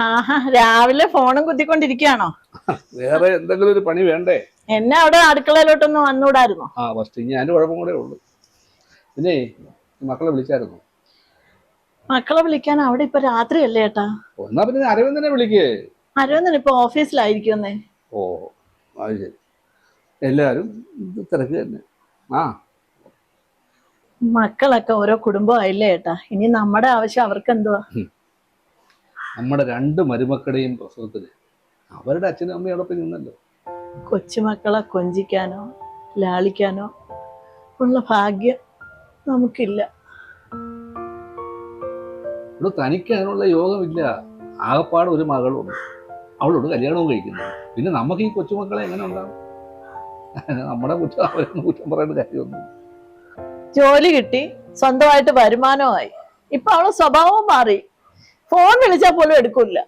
ആഹാ, രാവിലെ ഫോണും കുത്തിക്കൊണ്ടിരിക്കുകയാണോ? വേറെ എന്തെങ്കിലും ഒരു പണി വേണ്ടേ? എന്നെ അവിടെ അടുക്കളയിലോട്ടൊന്ന് വന്നൂടായിരുന്നോ? ഫസ്റ്റ് ഞാൻ അതിന്റെ കുഴപ്പം കൂടെ ഉള്ളു. പിന്നെ മക്കളെ വിളിച്ചായിരുന്നു? മക്കളെ വിളിക്കാൻ അവിടെ ഇപ്പൊ രാത്രിയല്ലേ ഏട്ടാ? എന്നാ പിന്നെ അരവിന്ദനെ വിളിക്കേ. അരവിന്ദൻ ഇപ്പൊ ഓഫീസിലായിരിക്കുമെന്നേ. ഓ അത് ശരി. എല്ലാരും തിരക്ക് തന്നെ. മക്കളൊക്കെ ഓരോ കുടുംബമായില്ലേ ഏട്ടാ, ഇനി നമ്മുടെ ആവശ്യം അവർക്ക് എന്തുവാ? നമ്മുടെ രണ്ട് മരുമക്കളുടെയും പ്രസവത്തിന് അവരുടെ അച്ഛനും അമ്മയോടൊപ്പം നിന്നല്ലോ. കൊച്ചുമക്കളെ കൊഞ്ചിക്കാനോ ലാളിക്കാനോ ഉള്ള ഭാഗ്യം നമുക്കില്ല. ഇവിടെ തനിക്ക് അതിനുള്ള യോഗമില്ല. ആകപ്പാട് ഒരു മകളുണ്ട്, അവളോട് കല്യാണവും കഴിക്കുന്നു. പിന്നെ നമുക്ക് ഈ കൊച്ചുമക്കളെ എങ്ങനെ ഉണ്ടാവും? നമ്മുടെ കുറ്റം അവരൊന്നും കുറ്റം പറയേണ്ട കാര്യമൊന്നും. ജോലി കിട്ടി, സ്വന്തമായിട്ട് വരുമാനമായി, ഇപ്പൊ അവളെ സ്വഭാവം മാറി. ഫോൺ വിളിച്ചാൽ പോലും എടുക്കൂല.